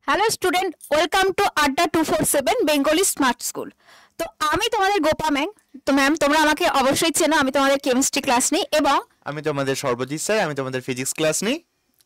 Hello student, welcome to আড্ডা 247 Bengali smart school. তো আমি তোমাদের গোপা ম্যাম। তো ম্যাম, তোমরা আমাকে অবশ্যই চেনো। আমি তোমাদের কেমিস্ট্রি ক্লাস নিই এবং আমি তোমাদের সর্বজিৎ স্যার, আমি তোমাদের ফিজিক্স ক্লাস নিই।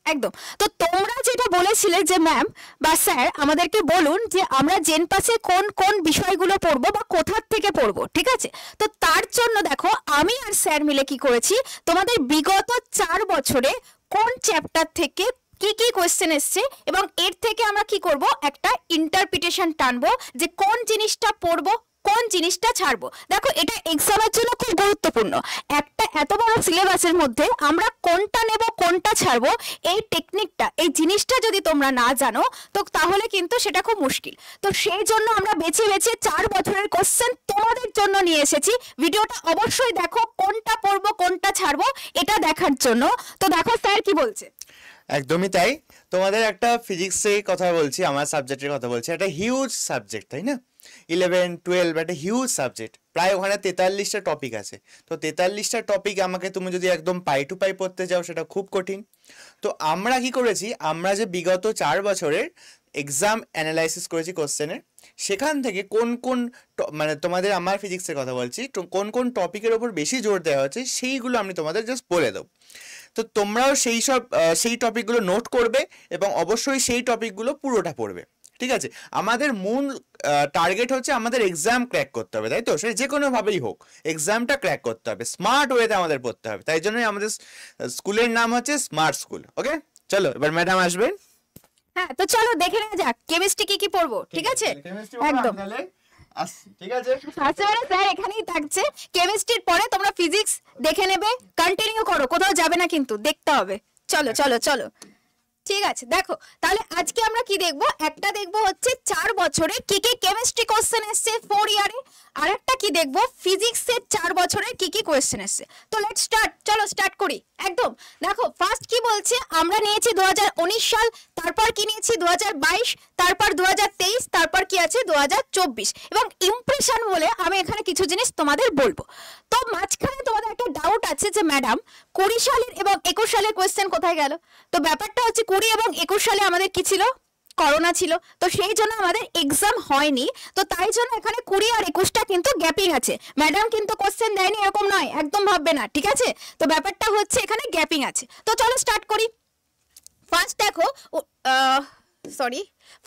একদম। তো তোমরা যেটা বলেছিলে যে ম্যাম বা স্যার আমাদেরকে বলুন যে আমরা জেন পাসে কোন কোন বিষয়গুলো পড়বো বা কোথার থেকে পড়বো, ঠিক আছে? তো তার জন্য দেখো আমি আর স্যার মিলে কি করেছি, তোমাদের বিগত 4 বছরে কোন চ্যাপ্টার থেকে কি কি কোয়েশ্চেন এসছে এবং এর থেকে আমরা কি করব, একটা ইন্টারপ্রিটেশন টানবো যে কোন জিনিসটা পড়বো কোন জিনিসটা ছাড়বো। দেখো এটা এক্সামের জন্য খুব গুরুত্বপূর্ণ। একটা এত বড় সিলেবাসের মধ্যে আমরা কোনটা নেব কোনটা ছাড়বো, এই টেকনিকটা এই জিনিসটা যদি তোমরা না জানো তো তাহলে কিন্তু সেটা খুব মুশকিল। তো সেই জন্য আমরা বেছে বেছে 4 বছরের কোশ্চেন তোমাদের জন্য নিয়ে এসেছি। ভিডিওটা অবশ্যই দেখো, কোনটা পড়বো কোনটা ছাড়বো এটা দেখার জন্য। তো দেখো স্যার কি বলছে। একদমই তাই। তোমাদের একটা ফিজিক্সের কথা বলছি, আমার সাবজেক্টের কথা বলছি। একটা হিউজ সাবজেক্ট, তাই না? 11, 12 একটা হিউজ সাবজেক্ট। প্রায় ওখানে 43টা টপিক আছে। তো 43টা টপিক আমাকে তুমি যদি একদম পাই টু পাই পড়তে যাও সেটা খুব কঠিন। তো আমরা কি করেছি, আমরা যে বিগত 4 বছরের এক্সাম অ্যানালাইসিস করেছি কোশ্চেনের, সেখান থেকে কোন কোন মানে তোমাদের আমার ফিজিক্সের কথা বলছি, কোন কোন টপিকের ওপর বেশি জোর দেওয়া হচ্ছে সেইগুলো আমি তোমাদের জাস্ট বলে দেবো। তো তোমরাও সেই টপিকগুলো নোট করবে এবং অবশ্যই সেই টপিকগুলো পুরোটা পড়বে, ঠিক আছে? আমাদের মূল টার্গেট হচ্ছে আমাদের এক্সাম ক্র্যাক করতে হবে, তাই তো? সে যে কোনোভাবেই হোক এক্সামটা ক্র্যাক করতে হবে, স্মার্ট ওয়েতে আমাদের পড়তে হবে। তাই জন্যই আমাদের স্কুলের নাম হচ্ছে স্মার্ট স্কুল। ওকে, চলো এবার ম্যাডাম আসবেন। হ্যাঁ, তো চলো দেখে নেওয়া যাক কেমিস্ট্রি কি কি পড়বো, ঠিক আছে? একদম ঠিক আছে। স্যার এখানেই থাকছে। কেমিস্ট্রির পরে তোমরা ফিজিক্স দেখে নেবে, কন্টিনিউ করো, কোথাও যাবে না কিন্তু, দেখতে হবে। চলো চলো চলো, ঠিক আছে। দেখো তাহলে আজকে আমরা কি দেখবো, একটা দেখবো হচ্ছে 4 বছরে কি কি কেমিস্ট্রি কোশ্চেন এসছে 4 ইয়ারে, আর একটা কি দেখবো ফিজিক্সের 4 বছরে কি কি কোশ্চেন এসছে। তো লেটস স্টার্ট, চলো স্টার্ট করি একদম। দেখো ফার্স্ট কি বলছে, আমরা নিয়েছি 2019 সাল, তারপর কি নিয়েছি 2022, তারপর 2023, তারপর কি আছে 2024 এবং ইমপ্রেশন বলে আমি এখানে কিছু জিনিস তোমাদের বলবো। তো মাঝখানে তোমাদের একটা ডাউট আছে যে ম্যাডাম 20 সালের এবং 21 সালের কোশ্চেন কোথায় গেল? তো ব্যাপারটা হচ্ছে 20 এবং 21 সালে আমাদের কি ছিল, করোনা ছিল। তো সেই জন্য আমাদের এক্সাম হয়নি। তো তাই জন্য এখানে 20 আর 21টা কিন্তু গ্যাপিং আছে। ম্যাডাম কিন্তু কোশ্চেন দেয়নি এরকম নয়, একদম ভাববে না, ঠিক আছে? তো ব্যাপারটা হচ্ছে এখানে গ্যাপিং আছে। তো চলো স্টার্ট করি। ফার্স্ট দেখো,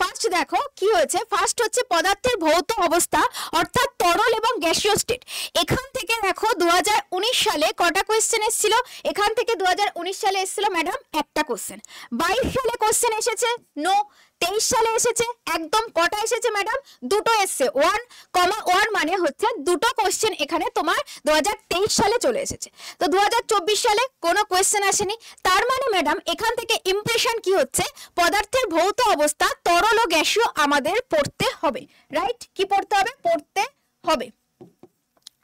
ফার্স্ট দেখো কি হয়েছে। ফার্স্ট হচ্ছে পদার্থের ভৌত অবস্থা অর্থাৎ তরল এবং গ্যাসীয় স্টেট। এখান থেকে দেখো 2019 সালে কটা কোয়েশ্চেন এসেছিল, এখান থেকে 2019 সালে এসেছিল ম্যাডাম একটা কোশ্চেন। 22 সালে কোশ্চেন এসেছে নো। 23 সালে এসেছে একদম, কটা এসেছে ম্যাডাম? দুটো এসেছে, 1,1 মানে হচ্ছে দুটো কোশ্চেন এখানে তোমার 2023 সালে চলে এসেছে। তো 2024 সালে কোনো কোশ্চেন আসেনি। তার মানে ম্যাডাম এখান থেকে ইমপ্রেশন কি হচ্ছে, পদার্থের ভৌত অবস্থা তরল ও গ্যাসীয় আমাদের পড়তে হবে, রাইট? কি পড়তে হবে? পড়তে হবে।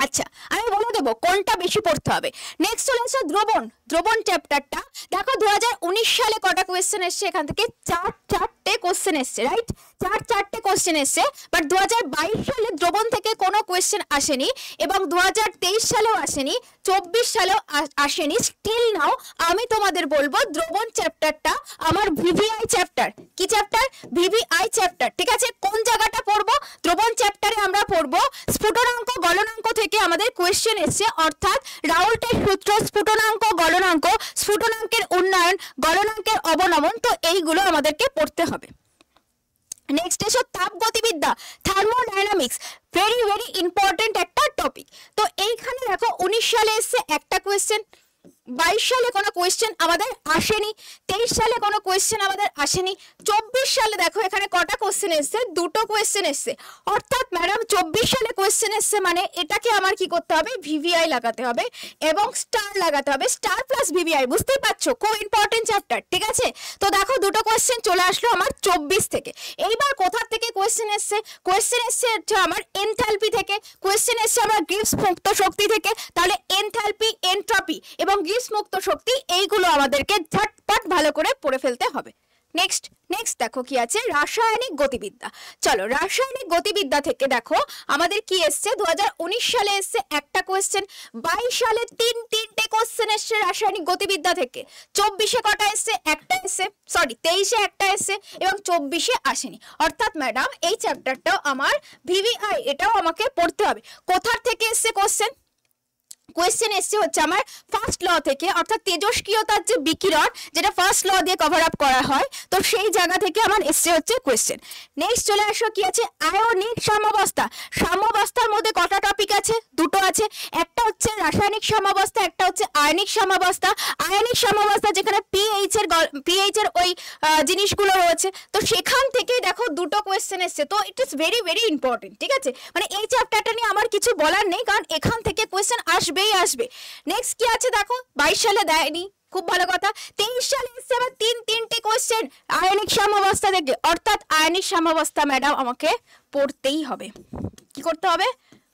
আচ্ছা, আমি বলে দেবো কোনটা বেশি পড়তে হবে। নেক্সট চলে আসছে দ্রবণ। দ্রবণ চ্যাপ্টারটা দেখো 2019 সালে কটা কোয়েশ্চেন এসছে, এখান থেকে চারটে কোয়েশ্চেন এসছে, রাইট? চারটে কোয়েশ্চেন এসছে। বাট 2022 সালে দ্রবণ থেকে কোনো কোয়েশ্চেন আসেনি এবং 2023 সালেও আসেনি, 24 সালেও আসেনি। স্টিল নাও আমি তোমাদের বলবো দ্রবণ চ্যাপ্টারটা আমার ভিভিআই চ্যাপ্টার। কি চ্যাপ্টার? ভিভিআই চ্যাপ্টার, ঠিক আছে? কোন জায়গাটা পড়বো? দ্রবণ চ্যাপ্টারে আমরা পড়বো স্ফুটনাঙ্ক গলনাঙ্ক থেকে আমাদের কোয়েশ্চেন এসছে, অর্থাৎ রাউল্টের সূত্র, স্ফুটনাঙ্ক গলনাঙ্ক, স্ফুটনাঙ্কের উন্নয়ন, গলনাঙ্কের অবনমন। তো এইগুলো আমাদেরকে পড়তে হবে। নেক্সট এসো তাপগতিবিদ্যা, থার্মোডাইনামিক্স, ভেরি ভেরি ইম্পর্টেন্ট একটা টপিক। তো এইখানে দেখো 19 সালে এসছে একটা কোয়েশ্চেন, 22 সালে কোনো কোয়েশ্চেন আমাদের আসেনি, 23 সালে কোনো কোয়েশ্চেন আমাদের আসেনি, 24 সালে দেখো এখানে কটা কোয়েশ্চেন এসছে, দুটো কোয়েশ্চেন এসছে। অর্থাৎ ম্যাডাম 24 সালে কোয়েশ্চেন এসছে মানে এটাকে আমার কি করতে হবে, ভিভিআই লাগাতে হবে এবং স্টার লাগাতে হবে, স্টার প্লাস ভিভিআই। বুঝতেই পারছো খুব ইম্পর্টেন্ট চ্যাপ্টার, ঠিক আছে? তো দেখো দুটো কোয়েশ্চেন চলে আসলো আমার 24 থেকে। এইবার কোথা থেকে কোয়েশ্চেন এসছে? কোয়েশ্চেন এসছে আমার এনথালপি থেকে, কোয়েশ্চেন এসছে আমার গ্রিপস মুক্ত শক্তি থেকে। তাহলে এনথালপি, এনট্রপি এবং গ্রিপস মুক্ত শক্তি এইগুলো আমাদেরকে ঝটপট ভালো করে পড়ে ফেলতে হবে। নেক্সট নেক্সট দেখো কি আছে, রাসায়নিক গতিবিদ্যা। চলো রাসায়নিক গতিবিদ্যা থেকে দেখো আমাদের কি এসছে, 2019 সালে এসছে একটা কোয়েশ্চেন, 22 সালে তিনটে কোয়েশ্চেন এসছে রাসায়নিক গতিবিদ্যা থেকে, 24-এ কটা এসছে, একটা এসছে, সরি 23-এ একটা এসছে এবং 24-এ আসেনি। অর্থাৎ ম্যাডাম এই চ্যাপ্টারটাও আমার ভিভিআই, এটাও আমাকে পড়তে হবে। কোথার থেকে এসছে কোয়েশ্চেন এসছে হচ্ছে আমার ফার্স্ট ল থেকে, অর্থাৎ তেজস্ক্রিয়তার যে বিকিরণ যেটা ফার্স্ট ল দিয়ে কভার আপ করা হয়, তো সেই জায়গা থেকে আমার এসছে হচ্ছে কোয়েশ্চেন। নেক্সট চলে আসো কি আছে, আয়নিক সাম্যাবস্থা। সাম্যাবস্থার মধ্যে কটা টপিক আছে, দুটো আছে, একটা হচ্ছে রাসায়নিক সাম্যাবস্থা, একটা হচ্ছে আয়নিক সাম্যাবস্থা। আয়নিক সাম্যাবস্থা যেখানে পিএইচ এর ওই জিনিসগুলো রয়েছে, তো সেখান থেকেই দেখো দুটো কোয়েশ্চেন এসছে। তো it is very very important, ঠিক আছে, মানে এই চ্যাপ্টারটা নিয়ে আমার কিছু বলার নেই, কারণ এখান থেকে কোয়েশ্চেন আসবেই আসবে। নেক্সট কি আছে দেখো, 22 সালে দেয়নি, খুব ভালো কথা। 23 সালে এসছে আবার তিনটে কোয়েশ্চেন আয়নিক সাম্যাবস্থা থেকে, অর্থাৎ আয়নিক সাম্যাবস্থা ম্যাডাম আমাকে পড়তেই হবে। কি করতে হবে,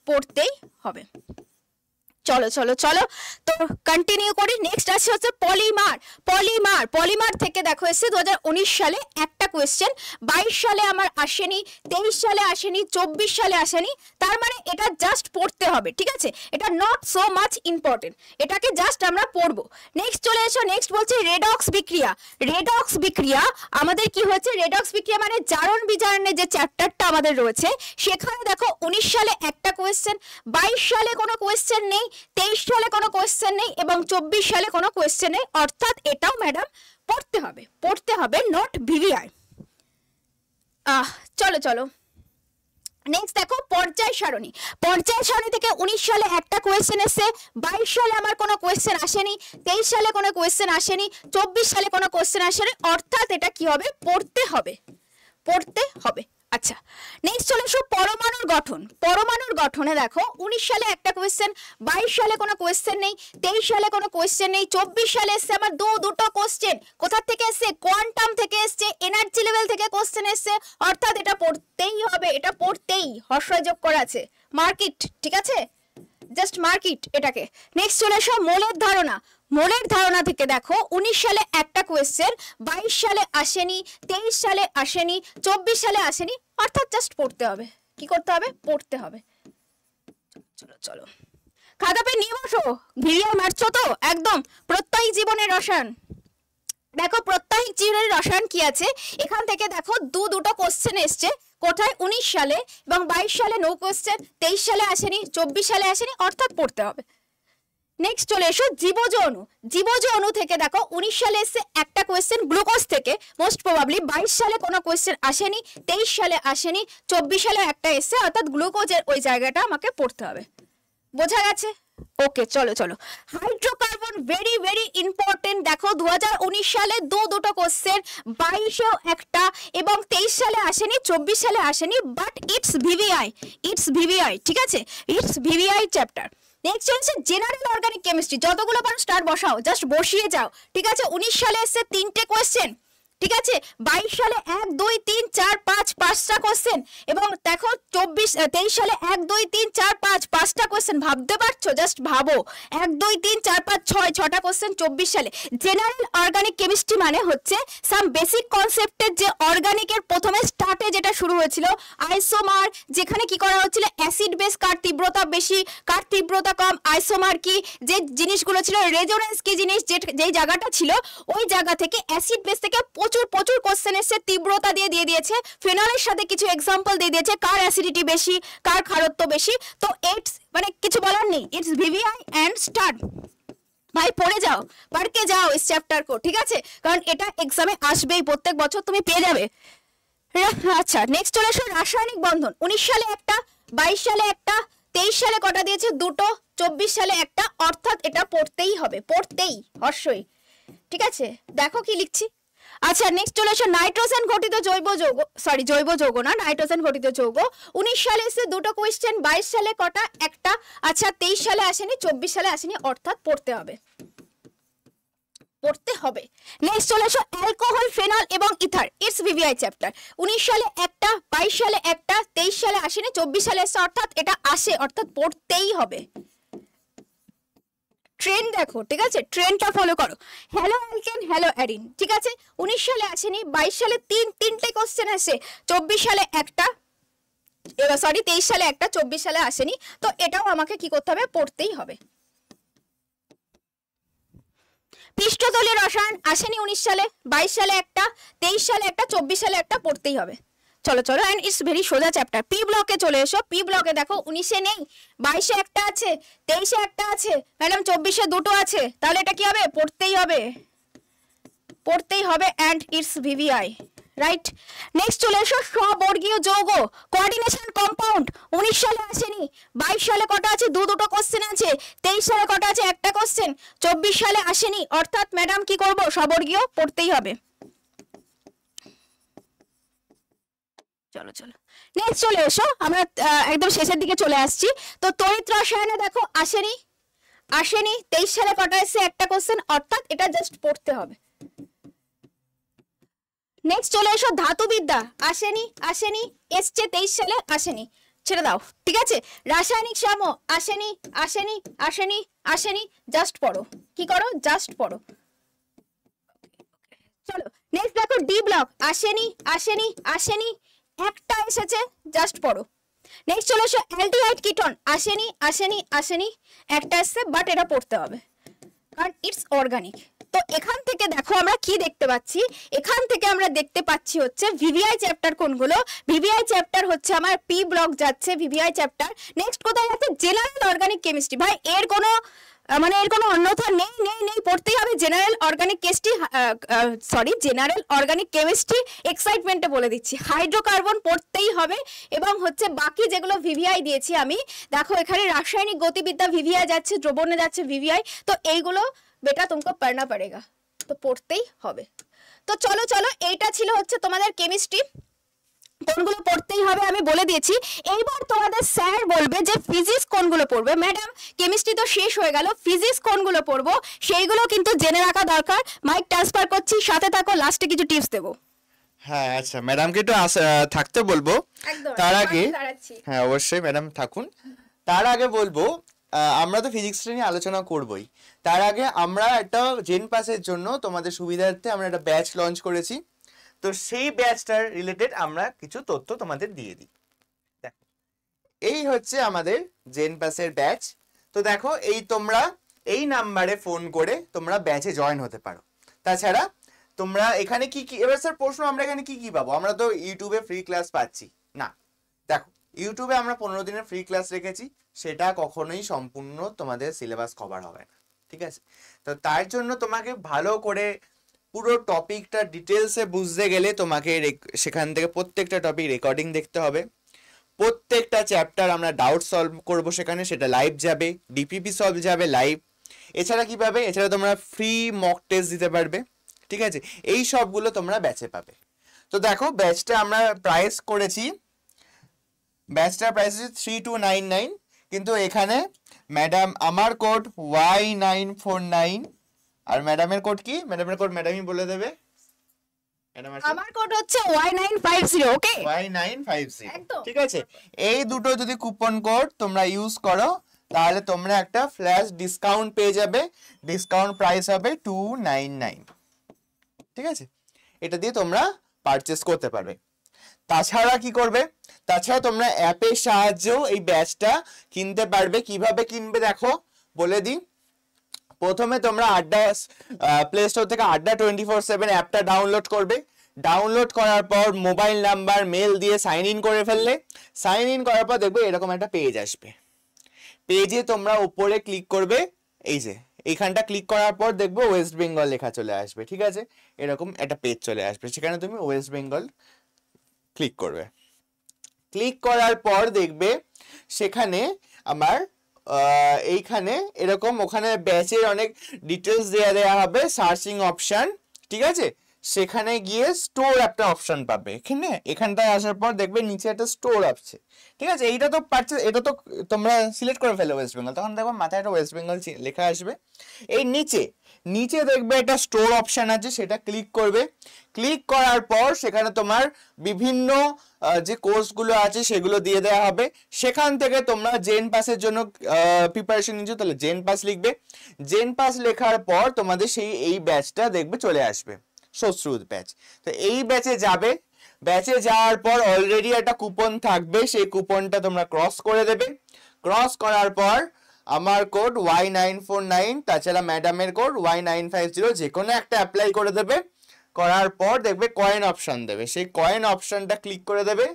পড়তেই হবে। চলো চলো চলো তো কন্টিনিউ করি। নেক্সট আছে হচ্ছে পলিমার। পলিমার থেকে দেখো এসছে 2019 সালে একটা কোয়েশ্চেন, 22 সালে আমার আসেনি, 23 সালে আসেনি, 24 সালে আসেনি। তার মানে এটা জাস্ট পড়তে হবে, ঠিক আছে, এটা নট সো মাচ ইম্পর্টেন্ট, এটাকে জাস্ট আমরা পড়বো। নেক্সট চলে এসো, নেক্সট বলছে রেডক্স বিক্রিয়া। রেডক্স বিক্রিয়া আমাদের কি হয়েছে, রেডক্স বিক্রিয়া মানে জারণ বিজারণের যে চ্যাপ্টারটা আমাদের রয়েছে, সেখানে দেখো 19 সালে একটা কোয়েশ্চেন, 22 সালে কোনো কোয়েশ্চেন নেই, 23 সালে কোনো কোয়েশ্চেন নেই এবং 24 সালে কোনো কোয়েশ্চেন নেই। অর্থাৎ এটাও ম্যাডাম পড়তে হবে, নট ভিভিআই। চলো চলো নেক্সট দেখো পর্যায় সারণী। পর্যায় সারণী থেকে 19 সালে একটা কোয়েশ্চেন এসেছে, 22 সালে আমার কোনো কোয়েশ্চেন আসেনি, 23 সালে কোনো কোয়েশ্চেন আসেনি, 24 সালে কোনো কোয়েশ্চেন আসেনি। অর্থাৎ এটা কি হবে, পড়তে হবে। আচ্ছা নেক্সট চলে এসো পরমাণুর গঠন। পরমাণুর গঠনে দেখো 19 সালে একটা কোয়েশ্চেন, 22 সালে কোনো কোয়েশ্চেন নেই, 23 সালে কোনো কোয়েশ্চেন নেই, 24 সালে এসছে আমার দুটো কোয়েশ্চেন। কোথা থেকে এসছে, কোয়ান্টাম থেকে এসছে, এনার্জি লেভেল থেকে কোয়েশ্চেন এসছে। অর্থাৎ এটা পড়তেই হবে, এটা পড়তেই, হর্ষই যোগ করা আছে, মার্কিট, ঠিক আছে, জাস্ট মার্কিট এটাকে। নেক্সট চলে এসো মোলের ধারণা। মোলের ধারণা থেকে দেখো 19 সালে একটা কোয়েশ্চেন, 22 সালে আসেনি, 23 সালে আসেনি, 24 সালে আসেনি। অর্থাৎ জাস্ট পড়তে হবে। কি করতে হবে, পড়তে হবে। চলো চলো খাতা পেন নিয়ে বসো, ভিডিও মারছো তো একদম। প্রত্যয়ী জীবনের রসায়ন, দেখো প্রত্যয়ী জীবনের রসায়ন কি আছে, এখান থেকে দেখো দুটো কোশ্চেন এসছে। কোথায়, 19 সালে এবং 22 সালে নো কোশ্চেন, 23 সালে আসেনি, 24 সালে আসেনি। অর্থাৎ পড়তে হবে। নেক্সট চলে এসো জীবজ অণু। জীবজ অণু থেকে দেখো 19 সালে এসছে একটা কোয়েশ্চেন গ্লুকোজ থেকে, মোস্ট প্রবাবলি 22 সালে কোনো কোয়েশ্চেন আসেনি, 23 সালে আসেনি, 24 সালে একটা এসছে। অর্থাৎ গ্লুকোজের ওই জায়গাটা আমাকে পড়তে হবে। বোঝা গেছে? ওকে চলো চলো হাইড্রোকার্বন ভেরি ভেরি ইম্পর্টেন্ট। দেখো 2019 সালে দুটো কোশ্চেন, 22-এও একটা এবং 23 সালে আসেনি, 24 সালে আসেনি, বাট ইটস ভিভিআই, ঠিক আছে, ইটস ভিভিআই চ্যাপ্টার। নেক্সট হচ্ছে জেনারেল অর্গানিক কেমিস্ট্রি। যতগুলো পারো স্টার বসাও, জাস্ট বসিয়ে যাও, ঠিক আছে। 19 সালে এসছে তিনটে কোয়েশ্চেন, ঠিক আছে। 22 সালে 1 2 3 4 5 5টা কোশ্চেন এবং দেখো 23 সালে 1 2 3 4 5 5টা কোশ্চেন। ভাবতে পারছো, জাস্ট ভাবো, 1 2 3 4 5 6টা কোশ্চেন 24 সালে। জেনারেল অর্গানিক কেমিস্ট্রি মানে হচ্ছে সাম বেসিক কনসেপ্টের যে অর্গানিকের প্রথমে স্টার্টে যেটা শুরু হয়েছিল, আইসোমার, যেখানে কি করা হচ্ছিল, অ্যাসিড বেস কার তীব্রতা বেশি কার তীব্রতা কম, আইসোমার কি, যে জিনিসগুলো ছিল, রেজোনেন্স কি জিনিস, যেই জায়গাটা ছিল, ওই জায়গা থেকে অ্যাসিড বেস থেকে প্রচুর কোশ্চেন এসে তীব্রতা দিয়ে দিয়েছে, ফেনলের সাথে কিছু এক্সাম্পল দিয়ে দিয়েছে, কার অ্যাসিডিটি বেশি কার ক্ষারত্ব বেশি। তো ইটস মানে কিছু বলার নেই, ইটস ভিভিআই এন্ড স্টার্ট। ভাই পড়ে যাও, পড়কে যাও ইস চ্যাপ্টার কো, ঠিক আছে, কারণ এটা এক্সামে আসবেই, প্রত্যেক বছর তুমি পেয়ে যাবে। আচ্ছা নেক্সট চলে আসো রাসায়নিক বন্ধন। 19 সালে একটা, 22 সালে একটা, 23 সালে কটা দিয়েছে, দুটো, 24 সালে একটা। অর্থাৎ এটা পড়তেই হবে, পড়তেই, হর্ষই, ঠিক আছে। দেখো কি লিখছি। আচ্ছা নেক্সট চলে আসো নাইট্রোজেন ঘটিত জৈব যৌগ না, নাইট্রোজেন ঘটিত যৌগ। 19 সালে এসে দুটো কোয়েশ্চেন, 22 সালে কটা, একটা। আচ্ছা 23 সালে আসেনি, 24 সালে আসেনি। অর্থাৎ পড়তে হবে। নেক্সট চলে আসো অ্যালকোহল, ফেনল এবং ইথার, ইটস ভিভিআই চ্যাপ্টার। 19 সালে একটা, 22 সালে একটা, 23 সালে আসেনি, 24 সালে এসে। অর্থাৎ এটা আসে, অর্থাৎ পড়তেই হবে। ট্রেন্ড দেখো, ঠিক আছে, ট্রেন্ডটা ফলো করো। হ্যালো অ্যালকেন, হ্যালো অ্যারিন, ঠিক আছে, 19 সালে আসেনি, 22 সালে তিনটে কোশ্চেন আসে, 24 সালে একটা, সরি 23 সালে একটা, 24 সালে আসেনি। তো এটাও আমাকে কি করতে হবে, পড়তেই হবে। পৃষ্ঠতলের রসায়ন আসেনি 19 সালে, 22 সালে একটা, 23 সালে একটা, 24 সালে একটা, পড়তেই হবে। চলো চলো, অ্যান্ড ইটস ভেরি সোজা চ্যাপ্টার। পি ব্লকে চলে এসো। পি ব্লকে দেখো 19-এ নেই, 22-এ একটা আছে, 23-এ একটা আছে, ম্যাডাম 24-এ দুটো আছে, তাহলে এটা কি হবে, পড়তেই হবে, পড়তেই হবে, and it's VVI, right. Next চলে এসো, স্ববর্গীয় যৌগ, কোঅর্ডিনেশন কম্পাউন্ড, 19 সালে আসেনি, 22 সালে কটা আছে, দুটো কোশ্চেন আছে, 23 সালে কটা আছে, একটা কোশ্চেন, 24 সালে আসেনি, অর্থাৎ ম্যাডাম কি করব, স্ববর্গীয় পড়তেই হবে। চলো চলো, নেক্সট চলে এসো, আমরা একদম শেষের দিকে চলে আসছি। তো তড়িৎ রসায়নে দেখো আসেনি, 23 সালে কটা এসে, একটা কোশ্চেন, অর্থাৎ এটা জাস্ট পড়তে হবে। নেক্সট চলে এসো, ধাতুবিদ্যা আসেনি, এসছে 23 সালে, আসেনি, ছেড়ে দাও, ঠিক আছে। রাসায়নিক সাম্য আসেনি, জাস্ট পড়ো, কি করো, জাস্ট পড়ো। চলো নেক্সট দেখো, ডি ব্লক আসেনি, একটা এসেছে, জাস্ট পড়ো। নেক্সট চলে এসো, অ্যালডিহাইড কিটোন আসেনি, একটা এসছে, বাট এটা পড়তে হবে, কারণ ইটস অর্গানিক। তো এখান থেকে দেখো আমরা কি দেখতে পাচ্ছি, এখান থেকে আমরা দেখতে পাচ্ছি হচ্ছে ভিভিআই চ্যাপ্টার কোনগুলো। ভিভিআই চ্যাপ্টার হচ্ছে আমার পি ব্লক যাচ্ছে ভিভিআই চ্যাপ্টার। নেক্সট কোথায় যাচ্ছে, জেনারেল অর্গানিক কেমিস্ট্রি। ভাই এর কোনো এর কোনো অন্যথা নেই, পড়তেই হবে general organic general organic chemistry. এক্সাইটমেন্টে বলে দিচ্ছি, হাইড্রোকার্বন পড়তেই হবে। এবং হচ্ছে বাকি যেগুলো ভিভিআই দিয়েছি আমি, দেখো এখানে রাসায়নিক গতিবিদ্যা ভিভিআই যাচ্ছে, দ্রবণে যাচ্ছে ভিভিআই। তো এইগুলো বেটা তুমকো পড়না পড়েগা, তো পড়তেই হবে। তো চলো চলো, এইটা ছিল হচ্ছে তোমাদের কেমিস্ট্রি, কোনগুলো পড়তেই হবে আমি বলে দিয়েছি। এইবার তোমাদের স্যার বলবে যে ফিজিক্স কোনগুলো পড়বে। ম্যাডাম কেমিস্ট্রি তো শেষ হয়ে গেল, ফিজিক্স কোনগুলো পড়বো সেইগুলো কিন্তু জেনে রাখা দরকার। মাইক ট্রান্সফার করছি, সাথে থাকো, লাস্টে কিছু টিপস দেবো। হ্যাঁ আচ্ছা, ম্যাডামকে একটু থাকতে বলবো। তার আগে হ্যাঁ অবশ্যই ম্যাডাম থাকুন। তার আগে বলবো, আমরা তো ফিজিক্স নিয়ে আলোচনা করবই, তার আগে আমরা একটা জেন পাসের জন্য তোমাদের সুবিধার্থে আমরা একটা ব্যাচ লঞ্চ করেছি। তো সেই ব্যাচটার রিলেটেড আমরা কিছু তথ্য তোমাদের দিয়ে দিই। দেখো এই হচ্ছে আমাদের জেন পাসের ব্যাচ। তো দেখো এই তোমরা এই নাম্বারে ফোন করে তোমরা ব্যাচে জয়েন হতে পারো। তাছাড়া তোমরা এখানে কি কি, এবার স্যার প্রশ্ন, আমরা এখানে কি কি পাবো? আমরা তো ইউটিউবে ফ্রি ক্লাস পাচ্ছি না। দেখো ইউটিউবে আমরা 15 দিনের ফ্রি ক্লাস রেখেছি, সেটা কখনোই সম্পূর্ণ তোমাদের সিলেবাস কভার হবে না, ঠিক আছে? তো তার জন্য তোমাকে ভালো করে পুরো টপিকটা ডিটেলসে বুঝতে গেলে তোমাকে সেখান থেকে প্রত্যেকটা টপিক রেকর্ডিং দেখতে হবে। প্রত্যেকটা চ্যাপ্টার আমরা ডাউট সলভ করব সেখানে, সেটা লাইভ যাবে, ডিপিপি সলভ যাবে লাইভ। এছাড়া কি পাবে, এছাড়া তোমরা ফ্রি মক টেস্ট দিতে পারবে, ঠিক আছে? এই সবগুলো তোমরা ব্যাচে পাবে। তো দেখো ব্যাচটা আমরা প্রাইস করেছি, ব্যাচটার প্রাইস হচ্ছে 3299, কিন্তু এখানে ম্যাডাম আমার কোড Y949, আর ম্যাডামের কোড কি, ম্যাডামের কোড ম্যাডামই বলে দেবে। আমার কোড হচ্ছে Y950, ওকে, Y950, ঠিক আছে? এই দুটো যদি কুপন কোড তোমরা ইউজ করো তাহলে তোমরা একটা ফ্ল্যাশ ডিসকাউন্ট পেয়ে যাবে। ডিসকাউন্ট প্রাইস হবে 299, ঠিক আছে? এটা দিয়ে তোমরা পারচেস করতে পারবে। তাছাড়া কি করবে, তাছাড়া তোমরা অ্যাপের সাহায্যেও এই ব্যাচটা কিনতে পারবে। কিভাবে কিনবে দেখো বলে দিই। প্রথমে তোমরা আড্ডা প্লে স্টোর থেকে আড্ডা 24/7 অ্যাপটা ডাউনলোড করবে। ডাউনলোড করার পর মোবাইল নাম্বার মেল দিয়ে সাইন ইন করে ফেললে, সাইন ইন করার পর দেখবে এরকম একটা পেজ আসবে। পেজে তোমরা উপরে ক্লিক করবে, এই যে এইখানটা ক্লিক করার পর দেখবে ওয়েস্ট বেঙ্গল লেখা চলে আসবে, ঠিক আছে? এরকম একটা পেজ চলে আসবে, সেখানে তুমি ওয়েস্ট বেঙ্গল ক্লিক করবে। ক্লিক করার পর দেখবে সেখানে আমার এইখানে এরকম, ওখানে ব্যাচের অনেক ডিটেলস দেয়া হবে, সার্চিং অপশন, ঠিক আছে? সেখানে গিয়ে স্টোর একটা অপশন পাবে। এখানটায় আসার পর দেখবে নিচে একটা স্টোর আছে, ঠিক আছে? এইটা তো পারচেজ, এটা তো তোমরা সিলেক্ট করে ফেলো ওয়েস্ট বেঙ্গল, তখন দেখো মাথায় একটা ওয়েস্ট বেঙ্গল লেখা আসবে। এই নিচে নিচে দেখবে একটা স্টোর অপশন আছে, সেটা ক্লিক করবে। ক্লিক করার পর সেখানে তোমার বিভিন্ন যে কোর্সগুলো আছে সেগুলো দিয়ে দেওয়া হবে। সেখান থেকে তোমরা জেন পাসের জন্য প্রিপারেশন নিচ্ছ, তাহলে জেন পাস লিখবে। জেন পাস লেখার পর তোমাদের এই ব্যাচটা দেখবে চলে আসবে, শশ্রুত ব্যাচ। তো এই ব্যাচে যাবে। ব্যাচে যাওয়ার পর অলরেডি একটা কুপন থাকবে, সেই কুপনটা তোমরা ক্রস করে দেবে। ক্রস করার পর আমার কোড Y949, তাছাড়া ম্যাডামের কোড Y950, যে কোনো একটা অ্যাপ্লাই করে দেবে। করার পর দেখবে কয়েন অপশন দেবে, সেই কয়েন অপশনটা ক্লিক করে দেবে।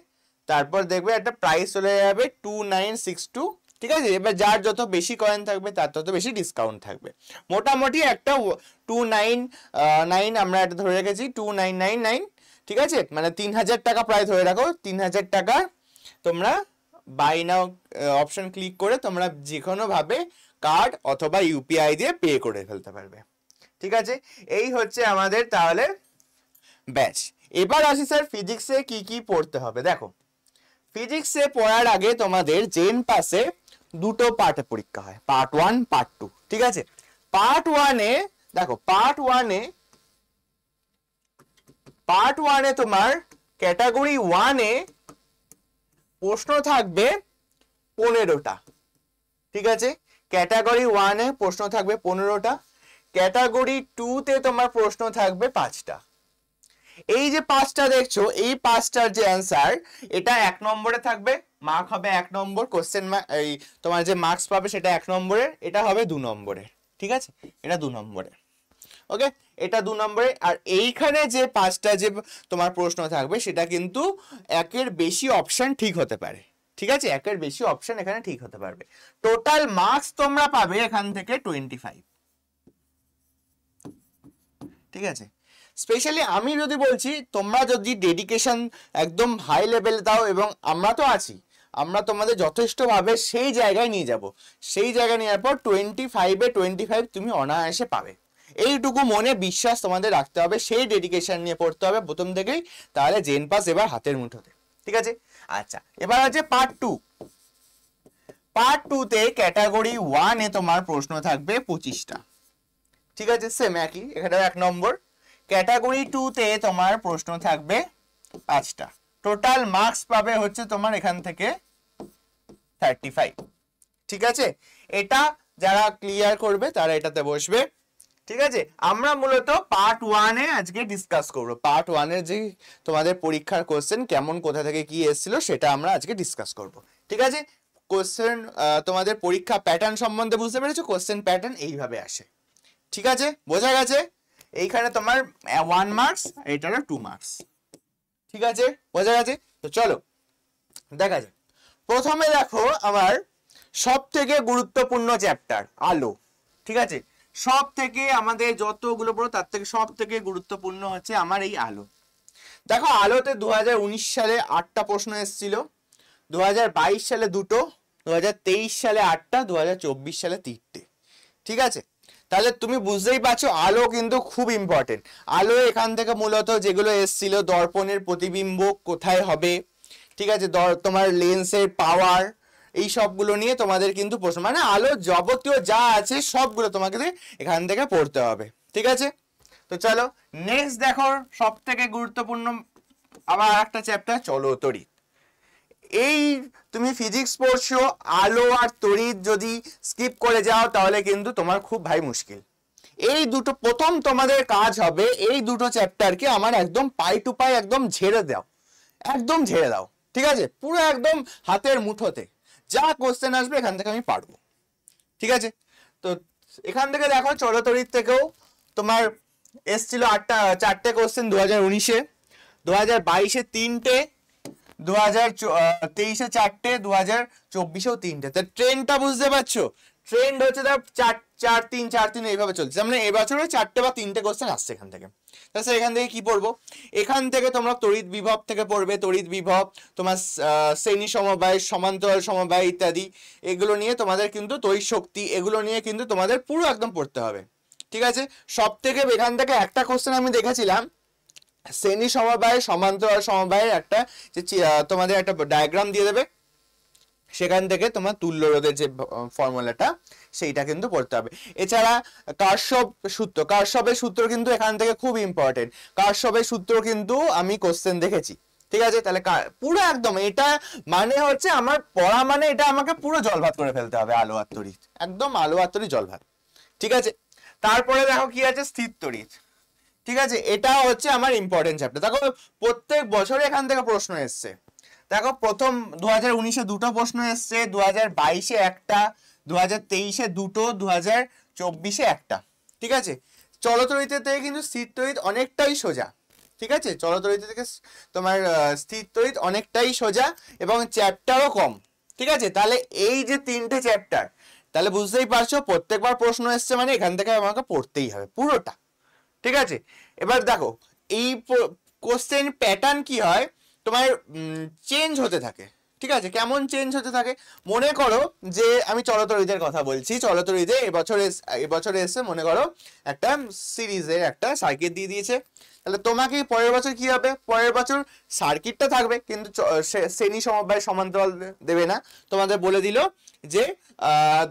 তারপর দেখবে একটা প্রাইস চলে যাবে 2962। ঠিক আছে, এবার যার যত বেশি কয়েন থাকবে তার তত বেশি ডিসকাউন্ট থাকবে। মোটামুটি একটা 299 আমরা এটা ধরে রেখেছি, 2999। ঠিক আছে, মানে 3000 টাকা প্রায় ধরে রাখো। 3000 টাকা তোমরা বাই নাও অপশন ক্লিক করে তোমরা যে কোনো ভাবে কার্ড অথবা ইউপিআই দিয়ে পে করে ফেলতে পারবে। ঠিক আছে, এই হচ্ছে আমাদের তাহলে ব্যাচ। এবার আসি স্যার ফিজিক্সে কি কি পড়তে হবে। দেখো, ফিজিক্সে পড়ার আগে তোমাদের জেন পাসে দুটো পার্টে পরীক্ষা হয়, পার্ট 1 পার্ট 2। ঠিক আছে, পার্ট 1-এ দেখো, পার্ট 1-এ তোমার ক্যাটাগরি 1-এ প্রশ্ন থাকবে 15টা। ঠিক আছে, ক্যাটাগরি 1-এ প্রশ্ন থাকবে 15টা। ক্যাটাগরি 2-তে তোমার প্রশ্ন থাকবে 5টা। এই যে 5টা দেখছো, এই 5টার যে অ্যান্সার, এটা 1 নম্বরে থাকবে, মার্ক হবে 1 নম্বর। কোশ্চেন এই তোমার যে মার্কস পাবে সেটা 1 নম্বরের, এটা হবে 2 নম্বরে। ঠিক আছে, এটা 2 নম্বরে। ওকে, এটা 2 নম্বরে। আর এইখানে যে 5টা যে তোমার প্রশ্ন থাকবে সেটা কিন্তু 1-এর বেশি অপশন ঠিক হতে পারে। ঠিক আছে, 1-এর বেশি অপশন এখানে ঠিক হতে পারবে। টোটাল মার্কস তোমরা পাবে এখান থেকে 25। ঠিক আছে, স্পেশালি আমি যদি বলছি, তোমরা যদি ডেডিকেশন একদম হাই লেভেল দাও, এবং আমরা তো আছি, আমরা তোমাদের যথেষ্টভাবে সেই জায়গায় নিয়ে যাব। সেই জায়গায় নেওয়ার পর 25-এ 25 তুমি অনায়াসে পাবে। এইটুকু মনে বিশ্বাস তোমাদের রাখতে হবে, সেই ডেডিকেশন নিয়ে পড়তে হবে প্রথম থেকেই, তাহলে জেন পাস এবার হাতের মুঠোতে। ঠিক আছে, আচ্ছা, এবার আছে পার্ট 2। পার্ট 2-তে ক্যাটাগরি 1-এ তোমার প্রশ্ন থাকবে 25টা। ঠিক আছে, সেম একই, এখানে 1 নম্বর। ক্যাটাগরি 2-তে তোমার প্রশ্ন থাকবে 5টা। টোটাল মার্কস পাবে হচ্ছে তোমার এখান থেকে 35। ঠিক আছে, এটা যারা ক্লিয়ার করবে তারা এটাতে বসবে। ঠিক আছে, আমরা মূলত পার্ট 1-এ আজকে ডিসকাস করব। পার্ট 1-এর যে তোমাদের পরীক্ষার কোশ্চেন কেমন, কোথা থেকে কি এসেছিল, সেটা আমরা আজকে ডিসকাস করব। ঠিক আছে, কোশ্চেন তোমাদের পরীক্ষা প্যাটার্ন সম্বন্ধে বুঝতে পেরেছো? কোশ্চেন প্যাটার্ন এইভাবে আসে। ঠিক আছে, বোঝা গেছে? এইখানে তোমার 1 মার্কস, এটারও 2 মার্কস। ঠিক আছে, বোঝা গেছে? তো চলো দেখা যাক। প্রথমে দেখো, আমার সব থেকে গুরুত্বপূর্ণ চ্যাপ্টার আলো। ঠিক আছে, সব থেকে আমাদের যতগুলো পড়ো তার থেকে সব থেকে গুরুত্বপূর্ণ হচ্ছে আমার এই আলো। দেখো, আলোতে 2019 সালে 8টা প্রশ্ন এসেছিল, 2022 সালে 2টো, 2023 সালে 8টা, 2024 সালে 3টে। ঠিক আছে, তাহলে তুমি বুঝতেই পারছো আলো কিন্তু খুব ইম্পর্টেন্ট। আলো এখান থেকে মূলত যেগুলো এসেছিল, দর্পণের প্রতিবিম্ব কোথায় হবে, ঠিক আছে, তোমার লেন্সের পাওয়ার, এই সবগুলো নিয়ে তোমাদের কিন্তু প্রশ্ন, মানে আলো যাবতীয় যা আছে সবগুলো তোমাকে এখান থেকে পড়তে হবে। ঠিক আছে, তো চলো নেক্সট দেখো, সব থেকে গুরুত্বপূর্ণ আবার একটা চ্যাপ্টার, চলো তড়িৎ। এই তুমি ফিজিক্স পড়ছো, আলো আর তড়িৎ যদি স্কিপ করে যাও তাহলে কিন্তু তোমার খুব ভাই মুশকিল। এই দুটো প্রথম তোমাদের কাজ হবে, এই দুটো চ্যাপ্টারকে আমার একদম পাই টু পাই একদম ঝেড়ে দাও, একদম ঝেড়ে দাও। ঠিক আছে, পুরো একদম হাতের মুঠোতে যা কোশ্চেন আসবে এখান থেকে আমি পারবো। ঠিক আছে, তো এখান থেকে দেখো, চলো তড়িৎ থেকেও তোমার এসছিল 4টে কোশ্চেন 2019-এ, 2022-এ 3টে, 2023-এ 4টে, 2024-এও 3টে। তো ট্রেন্ডটা বুঝতে পারছো? ট্রেন্ড হচ্ছে 4-3 এইভাবে চলছে। মানে এবছরে 4টে বা 3টে কোশ্চেন আসছে এখান থেকে। তাহলে এখান থেকে কি পড়বো? এখান থেকে তোমরা তড়িৎ বিভব থেকে পড়বে, তড়িৎ বিভব, তোমার শ্রেণী সমবায়, সমান্তরাল সমবায় ইত্যাদি, এগুলো নিয়ে তোমাদের কিন্তু তড়িৎ শক্তি, এগুলো নিয়ে কিন্তু তোমাদের পুরো একদম পড়তে হবে। ঠিক আছে, সব থেকে এখান থেকে একটা কোশ্চেন আমি দেখেছিলাম, শ্রেণী সমবায়, সমান্তরাল সমবায়ের একটা যে তোমাদের একটা ডায়াগ্রাম দিয়ে দেবে, সেখান থেকে তোমার তুল্য রোধের যে ফর্মুলাটা সেইটা কিন্তু পড়তে হবে। এছাড়া কারশফের সূত্র কিন্তু এখান থেকে খুব ইম্পর্টেন্ট। কারশফের সূত্র কিন্তু আমি কোশ্চেন দেখেছি, ঠিক আছে? তাহলে পুরো একদম এটা মানে হচ্ছে আমার পড়া মানে এটা আমাকে পুরো জল ভাত করে ফেলতে হবে, আলু আর তড়িৎ, একদম আলু আর তড়িৎ জল ভাত, ঠিক আছে? তারপরে দেখো কি আছে, স্থির তড়িৎ, ঠিক আছে? এটা হচ্ছে আমার ইম্পর্টেন্ট চ্যাপ্টার। দেখো প্রত্যেক বছরে এখান থেকে প্রশ্ন এসছে। দেখো প্রথম 2019-এ দুটো প্রশ্ন এসছে, 2022-এ একটা, 2023-এ দুটো, 2024-এ একটা, ঠিক আছে? চলতরিতের থেকে কিন্তু স্থির তড়িৎ অনেকটাই সোজা, ঠিক আছে? চলতরিত থেকে তোমার স্থির তড়িৎ অনেকটাই সোজা এবং চ্যাপ্টারও কম, ঠিক আছে? তাহলে এই যে তিনটে চ্যাপ্টার, তাহলে বুঝতেই পারছো প্রত্যেকবার প্রশ্ন এসছে মানে এখান থেকে আমাকে পড়তেই হবে পুরোটা, ঠিক আছে? এবার দেখো এই কোশ্চেন প্যাটার্ন কি হয়, তোমার চেঞ্জ হতে থাকে, ঠিক আছে? কেমন চেঞ্জ হতে থাকে, মনে করো যে আমি চলতরিতের কথা বলছি, চলতরিতে এবছরে এসে মনে করো একটা সিরিজের একটা সার্কিট দিয়ে দিয়েছে, তাহলে তোমাকে পরের বছর কি হবে, পরের বছর সার্কিটটা থাকবে কিন্তু শ্রেণী সমবায় সমান্তরাল দেবে না, তোমাদের বলে দিল যে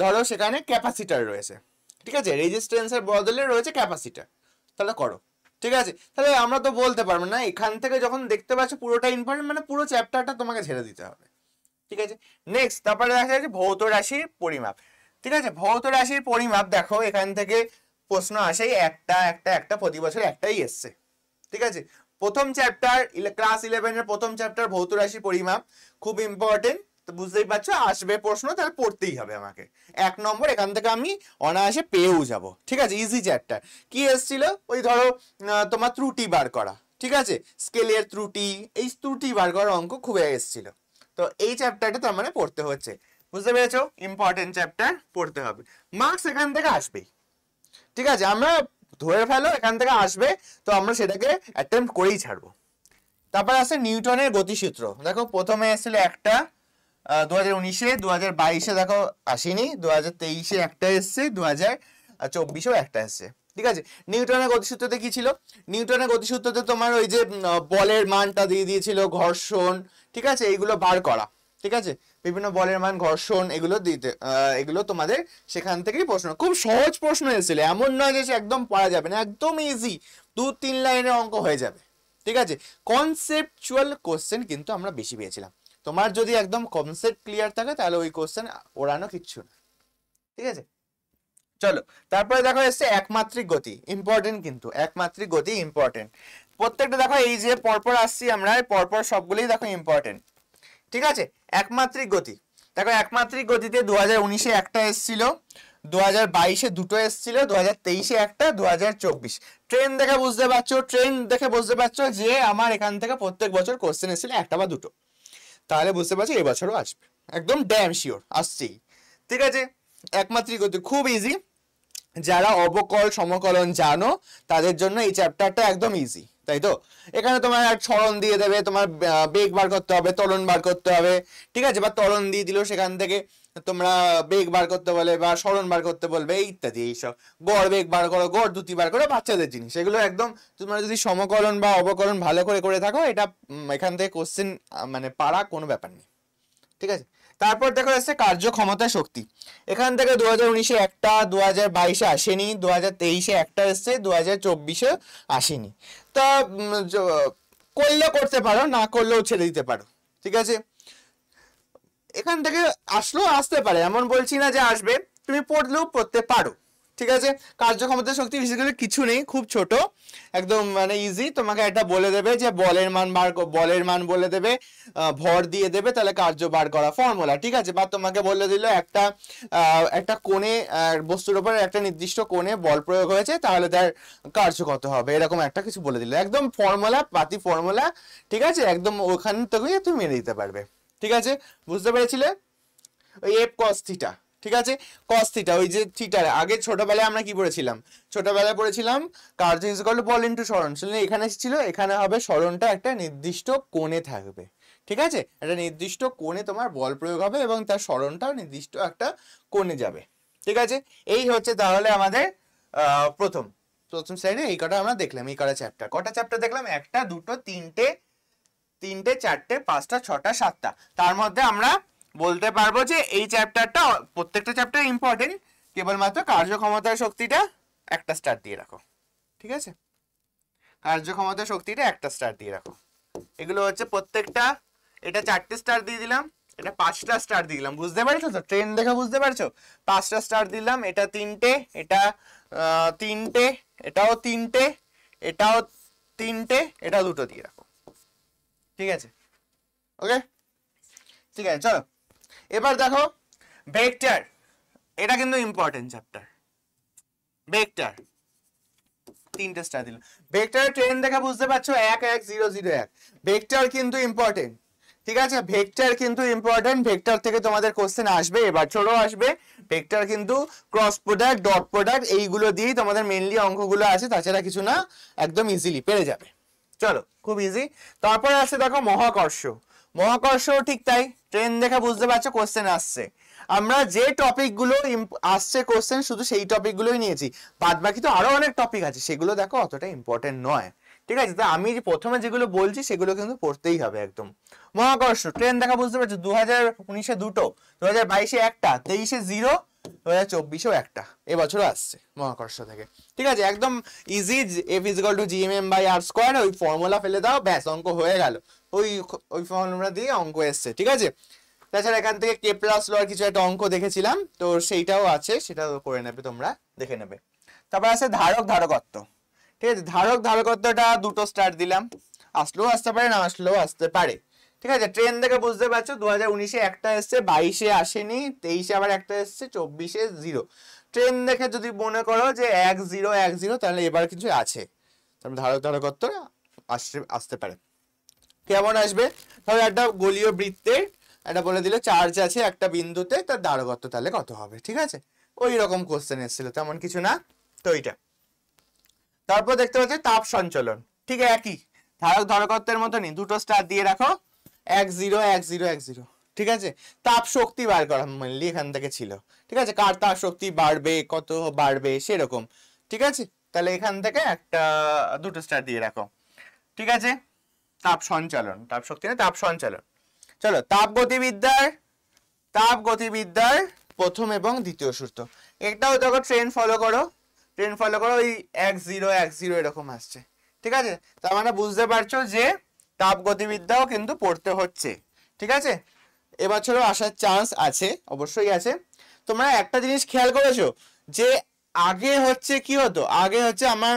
ধরো সেখানে ক্যাপাসিটার রয়েছে, ঠিক আছে? রেজিস্ট্যান্সের বদলে রয়েছে ক্যাপাসিটার, তাহলে করো, ঠিক আছে? তাহলে আমরা তো বলতে পারবো না, এখান থেকে যখন দেখতে পাচ্ছ পুরোটা ইম্পর্টেন্ট মানে পুরো চ্যাপ্টারটা তোমাকে ছেড়ে দিতে হবে, ঠিক আছে? নেক্সট তারপরে দেখা যাচ্ছে ভৌত রাশির পরিমাপ, ঠিক আছে? ভৌত রাশির পরিমাপ দেখো এখান থেকে প্রশ্ন আসেই একটা প্রতি বছর একটাই এসছে, ঠিক আছে? প্রথম চ্যাপ্টার ক্লাস 11-এর প্রথম চ্যাপ্টার ভৌত রাশি পরিমাপ খুব ইম্পর্টেন্ট, তো বুঝতেই পারছো আসবে প্রশ্ন, তাহলে পড়তেই হবে আমাকে। 1 নম্বর এখান থেকে আমি অনায়াসে পেয়েও যাব, ঠিক আছে? Easy chapter. কি এসেছিল, ওই ধরো তোমার ত্রুটি বার করা, ঠিক আছে? স্কেলের ত্রুটি, এই ত্রুটি বার করার অঙ্ক খুব এসেছিল, তো এই চ্যাপ্টারটা তার মানে পড়তে হচ্ছে, বুঝতে পেরেছো? ইম্পর্টেন্ট চ্যাপ্টার, পড়তে হবে, মার্কস এখান থেকে আসবেই, ঠিক আছে? আমরা ধরে ফেলো এখান থেকে আসবে, তো আমরা সেটাকে অ্যাটেম্প্ট করেই ছাড়বো। তারপর আছে নিউটনের গতিসূত্র। দেখো প্রথমে এসেছিল একটা 2019-এ, 2022-এ দেখো আসেনি, 2023-এ একটা এসছে, 2024-এও একটা এসছে, ঠিক আছে? নিউটনের গতিসূত্রতে কি ছিল, নিউটনের গতিসূত্রতে তোমার ওই যে বলের মানটা দিয়ে দিয়েছিল, ঘর্ষণ, ঠিক আছে? এইগুলো বার করা, ঠিক আছে? বিভিন্ন বলের মান, ঘর্ষণ, এগুলো দিতে এগুলো তোমাদের সেখান থেকেই প্রশ্ন, খুব সহজ প্রশ্ন এসেছিল, এমন নয় যে একদম পারা যাবে না, একদম ইজি, 2-3 লাইনের অঙ্ক হয়ে যাবে, ঠিক আছে? কনসেপচুয়াল কোশ্চেন কিন্তু আমরা বেশি পেয়েছিলাম। তোমার যদি একদম কনসেপ্ট ক্লিয়ার থাকে তাহলে ওই কোশ্চেন ওড়ানো কিচ্ছু না, ঠিক আছে? চলো তারপরে দেখো এসছে একমাত্রিক গতি, ইম্পর্টেন্ট কিন্তু একমাত্রিক গতি ইম্পর্টেন্ট, প্রত্যেকটা দেখো এই যে পরপর আসছি আমরা, পরপর সবগুলোই দেখো ইম্পর্টেন্ট, ঠিক আছে? একমাত্রিক গতি, দেখো একমাত্রিক গতিতে 2019-এ একটা এসেছিল, 2022-এ দুটো এসেছিল, 2023-এ একটা, 2024। ট্রেন দেখে বুঝতে পারছো যে আমার এখান থেকে প্রত্যেক বছর কোশ্চেন এসেছিল একটা বা দুটো, তাহলে বুঝতে পারছো এবছরও আসবে, একদম ড্যাম শিওর আসছেই, ঠিক আছে? একমাত্রিক গতি খুব ইজি, যারা অবকল সমকলন জানো তাদের জন্য এই চ্যাপ্টারটা একদম ইজি, তাই তো? এখানে তোমার এক সরণ দিয়ে দেবে, তোমার বেগ বার করতে হবে, ত্বরণ বার করতে হবে, ঠিক আছে? বা ত্বরণ দিয়ে দিল, সেখান থেকে তোমরা বেগ বার করতে বলে বা সরণ বার করতে বলবে, ইত্যাদি, এইসব গড় বেগ বার করো, গড় দ্রুতি বার করো, বাচ্চাদের জিনিস এগুলো, একদম তোমরা যদি সমকলন বা অবকলন ভালো করে থাকো, এটা এখান থেকে কোশ্চেন মানে পারা কোনো ব্যাপার নেই, ঠিক আছে? তারপর দেখো এসছে কার্যক্ষমতা শক্তি, এখান থেকে 2019-এ একটা, 2022-এ আসেনি, 2023-এ একটা এসছে, 2024-এ আসেনি, তা করলে করতে পারো, না করলেও ছেড়ে দিতে পারো, ঠিক আছে? এখান থেকে আসতে পারে, এমন বলছি না যে আসবে, তুমি পড়লেও পড়তে পারো, ঠিক আছে? কার্যক্ষমতা শক্তি বিশেষ করে কিছু নেই, খুব ছোট, একদম মানে ইজি, তোমাকে একটা বলে দেবে যে বলের মান বলে দেবে, ভর দিয়ে দেবে, তাহলে কার্য বার করা ফর্মুলা, ঠিক আছে? বা তোমাকে বলে দিল একটা কোণে বস্তুর উপর একটা নির্দিষ্ট কোণে বল প্রয়োগ হয়েছে, তাহলে তার কার্য কত হবে, এরকম একটা কিছু বলে দিল, একদম ফর্মুলা, ঠিক আছে? একদম ওখান থেকে তুমি মেনে দিতে পারবে, ঠিক আছে? বুঝতে পেরেছিলে? ওই এফ কস থিটা, ঠিক আছে? কস থিটা, ওই যে থিটার আগে ছোটবেলায় আমরা কি পড়েছিলাম, কার্য is equal to ball into সরণ, এখানে ছিল, এখানে হবে সরণটা একটা নির্দিষ্ট কোণে থাকবে, ঠিক আছে? একটা নির্দিষ্ট কোণে তোমার বল প্রয়োগ হবে এবং তার সরণটাও নির্দিষ্ট একটা কোণে যাবে, ঠিক আছে? এই হচ্ছে তাহলে আমাদের প্রথম স্লাইডে এই কটা আমরা দেখলাম, এই কটা চ্যাপ্টার দেখলাম, একটা, দুটো, তিনটে, চারটে, পাঁচটা, ছটা, সাতটা, তার মধ্যে আমরা বলতে পারবো যে এই চ্যাপ্টারটা, প্রত্যেকটা চ্যাপ্টার ইম্পর্টেন্ট, কেবলমাত্র কার্যক্ষমতার শক্তিটা একটা স্টার দিয়ে রাখো, ঠিক আছে? কার্যক্ষমতার শক্তিটা একটা স্টার দিয়ে রাখো। এগুলো হচ্ছে প্রত্যেকটা, এটা 4টে স্টার দিয়ে দিলাম, এটা 5টা স্টার দিয়ে দিলাম, বুঝতে পারছো তো? ট্রেন দেখে বুঝতে পারছো? 5টা স্টার দিলাম, এটা 3টে, এটা 3টে, এটাও 3টে, এটাও 3টে, এটা 2টো দিয়ে রাখো, ঠিক আছে? ওকে, ঠিক আছে, চলো এবার দেখো ভেক্টর। এটা কিন্তু ইম্পর্টেন্ট চ্যাপ্টার। ভেক্টর 3টে স্টার দিলাম। ভেক্টরের ট্রেন দেখে বুঝতে পারছো 1 1 0 0 1। ভেক্টর কিন্তু ইম্পর্টেন্ট, ঠিক আছে? ভেক্টর কিন্তু ইম্পর্টেন্ট। ভেক্টর থেকে তোমাদের কোশ্চেন আসবে, এবার ছোড়ো আসবে। ভেক্টর কিন্তু ক্রস প্রোডাক্ট, ডট প্রোডাক্ট, এইগুলো দিয়েই তোমাদের মেইনলি অঙ্কগুলো আছে, তাছাড়া কিছু না, একদম ইজিলি পেরে যাবে। চলো, খুব ইজি। তারপরে আসছে দেখো মহাকর্ষ। মহাকর্ষ ঠিক তাই, ট্রেন দেখে বুঝতে পারছো কোশ্চেন আসছে। আমরা যে টপিকগুলো আসছে কোশ্চেন, শুধু সেই টপিকগুলোই নিয়েছি, বাদ বাকি তো আরো অনেক টপিক আছে, সেগুলো দেখো অতটা ইম্পর্টেন্ট নয়, ঠিক আছে? তো আমি প্রথমে যেগুলো বলছি সেগুলো কিন্তু পড়তেই হবে একদম। মহাকর্ষ ট্রেন দেখা বুঝতে পারছো, 2019-এ 2টো, 2022-এ 1টা, 23-এ 0, 2024-এও 1টা, এবছরও আসছে মহাকর্ষ থেকে, ঠিক আছে? একদম ইজি। F=gmm/r², ওই ফর্মুলা ফেলে দাও, ব্যাস অঙ্ক হয়ে গেল। ওই ফর্মুলা দিয়ে অঙ্ক এসছে, ঠিক আছে? তাছাড়া এখান থেকে কেপলাস লর কিছু একটা অঙ্ক দেখেছিলাম, তো সেইটাও আছে, সেটাও করে নেবে, তোমরা দেখে নেবে। তারপর আছে ধারক ধারকত্ব, ঠিক আছে? ধারক ধারকত্বটা 2টো স্টার দিলাম, আসলেও আসতে পারে, না আসলেও আসতে পারে, ঠিক আছে? ট্রেন দেখে বুঝতে পারছো 2019-এ 1টা এসছে, 22-এ আসেনি, 23-এ আবার 1টা এসছে, 24-এ 0। ট্রেন দেখে যদি মনে করো যে 1 0 1 0, তাহলে এবার কিছু আছে, তারপর ধারক ধারকত্ব আসতে পারে। কেমন আসবে? ধরো একটা গোলীয় বৃত্তের এটা বলে দিল চার্জ আছে একটা বিন্দুতে, তার ধারকত্ব তাহলে কত হবে, ঠিক আছে? ওই রকম কোশ্চেন এসেছিল, তেমন কিছু না তো এইটা। তারপর দেখতে পাচ্ছি তাপ সঞ্চালন, ঠিক একই, ধারক ধারকত্বের মতনই, 2টো স্টার দিয়ে রাখো, 1 0 1 0 1 0, ঠিক আছে? তাপ শক্তি বার করা মেনলি এখান থেকে ছিল, ঠিক আছে? কার তাপ শক্তি বাড়বে, কত বাড়বে সেরকম, ঠিক আছে? তাহলে এখান থেকে 2টো স্টার দিয়ে রাখো, ঠিক আছে? তাপ সঞ্চালন, তাপ শক্তি না, তাপ সঞ্চালন। চলো তাপ গতিবিদ্যার প্রথম এবং দ্বিতীয় সূত্র, এটাও দেখো ট্রেন ফলো করো, ওই 1 0 1 0 এরকম আসছে, ঠিক আছে? তার মানে বুঝতে পারছো যে তাপ গতিবিদ্যাও কিন্তু পড়তে হচ্ছে, ঠিক আছে? এবছরও আসার চান্স আছে, অবশ্যই আছে। তোমরা একটা জিনিস খেয়াল করেছো যে আগে হচ্ছে কি হতো, আগে হচ্ছে আমার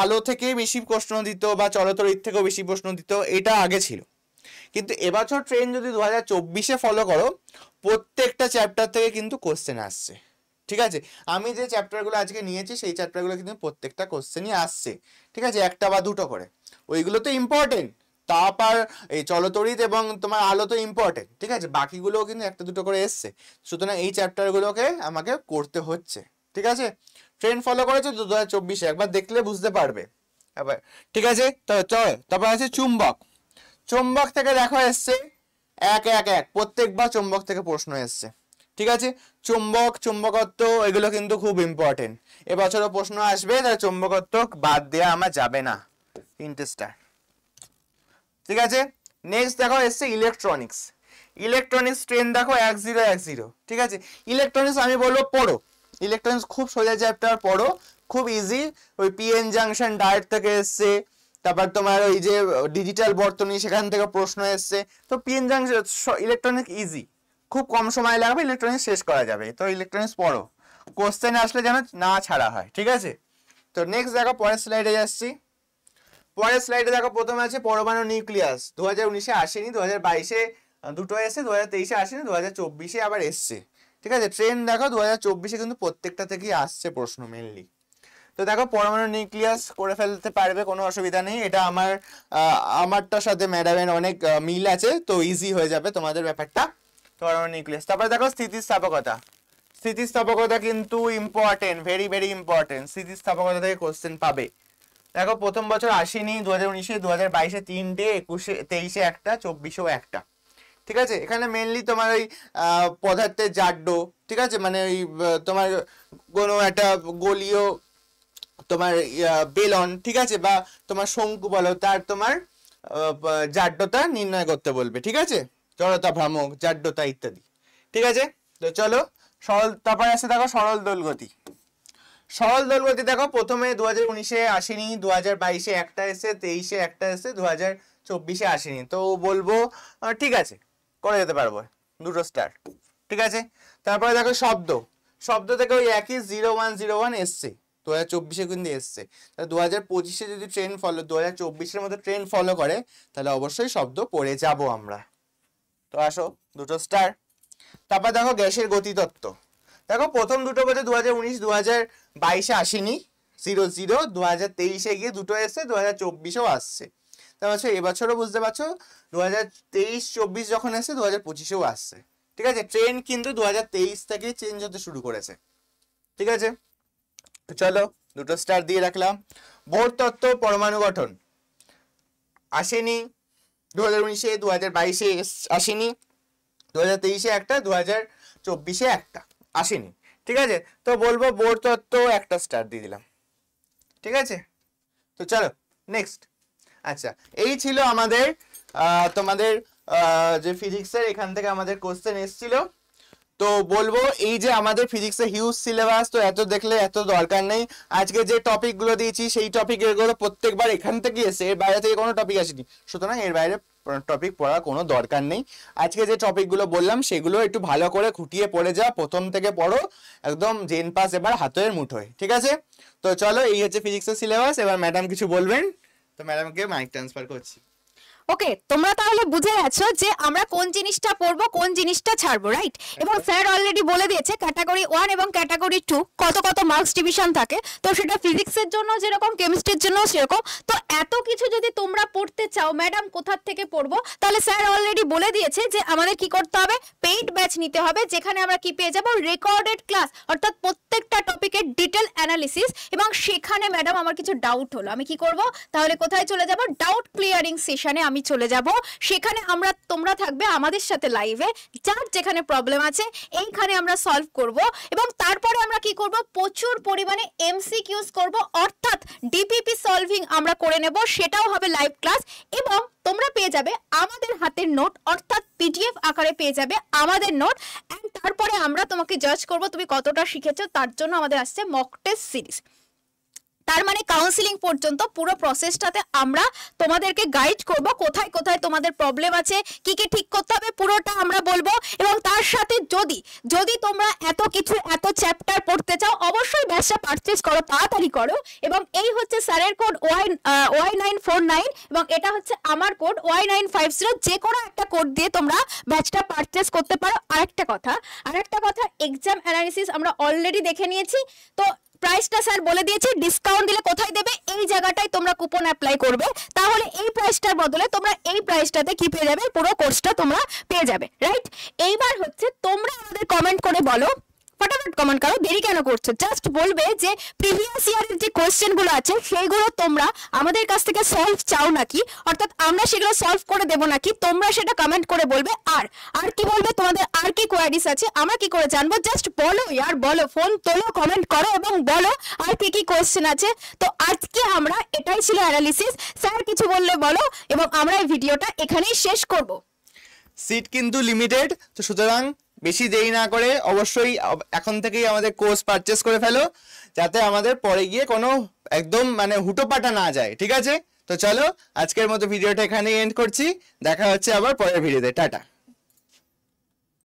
আলো থেকে বেশি প্রশ্ন দিত বা চলতরিৎ থেকেও বেশি প্রশ্ন দিত, এটা আগে ছিল। কিন্তু এবছর ট্রেন যদি 2024-এ ফলো করো, প্রত্যেকটা চ্যাপ্টার থেকে কিন্তু কোশ্চেন আসছে, ঠিক আছে? আমি যে চ্যাপ্টারগুলো আজকে নিয়েছি সেই চ্যাপ্টারগুলো কিন্তু প্রত্যেকটা কোশ্চেনই আসছে, ঠিক আছে? 1টা বা 2টো করে, ওইগুলো তো ইম্পর্টেন্ট। তাপ আর এই চলতরিৎ এবং তোমার আলো তো ইম্পর্টেন্ট, ঠিক আছে? বাকিগুলোও কিন্তু 1টা 2টো করে এসছে, সুতরাং এই চ্যাপ্টারগুলোকে আমাকে করতে হচ্ছে, ঠিক আছে? ট্রেন ফলো করেছে 2024-এ, একবার দেখলে বুঝতে পারবে এবার, ঠিক আছে? তো চল, তারপর আছে চুম্বক। চুম্বক থেকে দেখো এসছে 1 1 1, প্রত্যেকবার চুম্বক থেকে প্রশ্ন এসছে, ঠিক আছে? চুম্বকত্ব এগুলো কিন্তু খুব ইম্পর্টেন্ট, এবছরও প্রশ্ন আসবে, তাহলে চুম্বকত্ব বাদ দেওয়া আমার যাবে না, 3টে স্টার, ঠিক আছে? নেক্সট দেখো এসছে ইলেকট্রনিক্স। ট্রেন দেখো 1 0 1 0, ঠিক আছে? ইলেকট্রনিক্স আমি বলবো পড়ো, ইলেকট্রনিক্স খুব সোজা চ্যাপ্টার, পড়ো, খুব ইজি। ওই পিএন জাংশন ডায়েট থেকে এসছে, তারপর তোমার ওই যে ডিজিটাল বর্তনী সেখান থেকে প্রশ্ন এসছে, তো পিএন জাংশন ইলেকট্রনিক ইজি, খুব কম সময় লাগবে, ইলেকট্রনিক্স শেষ করা যাবে। তো ইলেকট্রনিক্স পড়ো, কোশ্চেন আসলে যেন না ছাড়া হয়, ঠিক আছে? তো নেক্সট দেখো পরের স্লাইডে যাচ্ছি। পরের স্লাইডে দেখো প্রথমে আছে পরমাণু নিউক্লিয়াস, 2019-এ আসেনি, 2022-এ 2টো এসছে, 2023-এ আসেনি, 2024-এ আবার এসছে, ঠিক আছে? ট্রেন দেখো 2024-এ কিন্তু প্রত্যেকটা থেকেই আসছে প্রশ্ন মেনলি। তো দেখো পরমাণু নিউক্লিয়াস করে ফেলতে পারবে, কোনো অসুবিধা নেই। এটা আমারটার সাথে ম্যাডামের অনেক মিল আছে, তো ইজি হয়ে যাবে তোমাদের ব্যাপারটা। পরমাণু নিউক্লিয়াস, তারপরে দেখো স্থিতিস্থাপকতা কিন্তু ইম্পর্টেন্ট, ভেরি ভেরি ইম্পর্টেন্ট। স্থিতিস্থাপকতা থেকে কোশ্চেন পাবে। দেখো প্রথম বছর আসেনি, 2019-এ, 2022-এ 3টে, 21-এ 23-এ 1টা, 24-এও 1টা, ঠিক আছে? এখানে মেনলি তোমার ওই পদার্থের জাড্য, ঠিক আছে? মানে ওই তোমার কোনো একটা গোলীয় তোমার বেলন, ঠিক আছে, বা তোমার শঙ্কু বলো, তার তোমার জাড্যতা নির্ণয় করতে বলবে, ঠিক আছে? জড়তা, ভ্রামক, জাড্যতা ইত্যাদি। ঠিক আছে, তো চলো সরল, তারপরে আসে দেখো সরল দোলগতি। সরল দোলগতি দেখো প্রথমে 2019-এ আসেনি, 2022-এ একটা এসে, 23-এ একটা এসে, 2024-এ আসেনি। তো বলবো ঠিক আছে, করে যেতে পারবো, 2 স্টার। ঠিক আছে, তারপরে দেখো শব্দ, শব্দ থেকে ওই একই 0101 এসছে, 2024-এ কিন্তু এসছে। 2025-এ যদি ট্রেন্ড ফলো, 2024-এর মতো ট্রেন্ড ফলো করে, তাহলে অবশ্যই শব্দ পড়ে যাব আমরা। তো আসো 2 স্টার। তারপর দেখো গ্যাসের গতিতত্ত্ব, দেখো প্রথম দুটো বছর 2019 2022-এ আসেনি, 00, 2023-এ গিয়ে দুটো এসছে, 2024-এও আসছে। তারপর এবছরও বুঝতে পারছো 2023-24 যখন এসছে 2025-এও আসছে। ঠিক আছে, ট্রেন্ড কিন্তু 2023 থেকে চেঞ্জ হতে শুরু করেছে। ঠিক আছে, তো চলো 2 স্টার দিয়ে রাখলাম। বোর তত্ত্ব, পরমাণু গঠন আসেনি 2019-এ, 2022-এ আসেনি, 2023-এ একটা, 2024-এ একটা আসেনি। ঠিক আছে, তো বলবো বোর তত্ত্ব 1 স্টার দিয়ে দিলাম। ঠিক আছে, তো চলো নেক্সট। আচ্ছা, এই ছিল আমাদের তোমাদের যে ফিজিক্সের এখান থেকে আমাদের কোশ্চেন এসেছিল। তো বলবো এই যে আমাদের ফিজিক্সের হিউজ সিলেবাস, তো এত দেখলে এত দরকার নেই। আজকে যে টপিকগুলো দিয়েছি সেই টপিকগুলো প্রত্যেকবার এখান থেকে এসে, এর বাইরে থেকে কোনো টপিক আসেনি, সুতরাং এর বাইরে টপিক পড়ার কোনো দরকার নেই। আজকে যে টপিকগুলো বললাম সেগুলো একটু ভালো করে খুঁটিয়ে পড়ে যা, প্রথম থেকে পড়ো, একদম জেন পাস এবার হাতের মুঠোয়। ঠিক আছে, তো চলো এই হচ্ছে ফিজিক্সের সিলেবাস। এবার ম্যাডাম কিছু বলবেন, তো ম্যাডামকে মাইক ট্রান্সফার করছি। ওকে, তোমরা তাহলে বুঝে গেছো যে আমরা কোন জিনিসটা পড়বো, কোন জিনিসটা ছাড়বো, রাইট? এবং স্যার অলরেডি বলে দিয়েছে ক্যাটাগরি 1 এবং ক্যাটাগরি 2 কত কত মার্কস ডিভিশন থাকে। তো সেটা ফিজিক্সের জন্য যেরকম, কেমিস্ট্রির জন্য সেরকম। তো এত কিছু যদি তোমরা পড়তে চাও, ম্যাডাম কোথার থেকে পড়বো, তাহলে স্যার অলরেডি বলে দিয়েছে যে আমাদের কি করতে হবে, পেইড ব্যাচ নিতে হবে, যেখানে আমরা কি পেয়ে যাবো, রেকর্ডেড ক্লাস, অর্থাৎ প্রত্যেকটা টপিকের ডিটেল অ্যানালিসিস। এবং সেখানে ম্যাডাম আমার কিছু ডাউট হলো, আমি কি করব, তাহলে কোথায় চলে যাব, ডাউট ক্লিয়ারিং সেশনে আমি চলে যাব। সেখানে তোমরা থাকবে আমাদের সাথে লাইভে, যার যেখানে প্রবলেম আছে এইখানে আমরা সলভ করব। এবং তারপরে আমরা কি করব, প্রচুর পরিমাণে এমসিকিউস করব, অর্থাৎ ডিপিপি সলভিং আমরা করে নেব, সেটাও হবে লাইভ ক্লাস। এবং তোমরা পেয়ে যাবে আমাদের হাতের নোট, অর্থাৎ পিডিএফ আকারে পেয়ে যাবে আমাদের নোট। এন্ড তারপরে আমরা তোমাকে জাজ করব তুমি কতটা শিখেছো, তার জন্য আমাদের আসছে মক টেস্ট সিরিজ। তার মানে কাউন্সিলিং পর্যন্ত পুরো প্রসেসটাতে আমরা তোমাদেরকে গাইড করব, কোথায় কোথায় তোমাদের প্রবলেম আছে, কি কি ঠিক করতে হবে, পুরোটা আমরা বলবো। এবং তার সাথে যদি তোমরা এত কিছু, এত চ্যাপ্টার পড়তে চাও, অবশ্যই ব্যাচটা পারচেজ করো, তাড়াতাড়ি করো। এবং এই হচ্ছে স্যারের কোড Y949 এবং এটা হচ্ছে আমার কোড Y950। যে কোনো একটা কোড দিয়ে তোমরা ব্যাচটা পারচেজ করতে পারো। আরেকটা কথা, এক্সাম অ্যানালিসিস আমরা অলরেডি দেখে নিয়েছি। তো প্রাইসটা স্যার বলে দিয়েছে, ডিসকাউন্ট দিলে কোথায় দেবে, এই জায়গাটায় তোমরা কুপন অ্যাপ্লাই করবে, তাহলে এই প্রাইসটার বদলে তোমরা এই প্রাইসটাতে কি পেয়ে যাবে, পুরো কোর্সটা তোমরা পেয়ে যাবে, রাইট? এইবার হচ্ছে তোমরা আমাদের কমেন্ট করে বলো, ফটাফট কমেন্ট করো, দেরি কেন করছো, জাস্ট বলবে যে প্রিভিয়াস ইয়ারের যে কোশ্চেনগুলো আছে সেইগুলো তোমরা আমাদের কাছ থেকে সলভ চাও নাকি, অর্থাৎ আমরা সেগুলো সলভ করে দেবো নাকি, তোমরা সেটা কমেন্ট করে বলবে। আর কি বলবে, তোমাদের আর কি কোয়ারিজ আছে আমরা কি করে জানবো, জাস্ট বলো ইয়ার, বলো, ফোন তোলো, কমেন্ট করো এবং বলো আর কি কি কোশ্চেন আছে। তো আজকে আমরা, এটাই ছিল অ্যানালিসিস। স্যার কিছু বললে বলো এবং আমরা এই ভিডিওটা এখানেই শেষ করব। সিট কিন্তু লিমিটেড, তো সুতরাং বেশি দেরি না করে অবশ্যই এখন থেকেই আমাদের কোর্স পারচেস করে ফেলো, যাতে আমাদের পরে গিয়ে কোনো একদম মানে হুটোপাটা না যায়। ঠিক আছে, তো চলো আজকের মতো ভিডিওটা এখানেই এন্ড করছি, দেখা হচ্ছে আবার পরের ভিডিওতে, টাটা।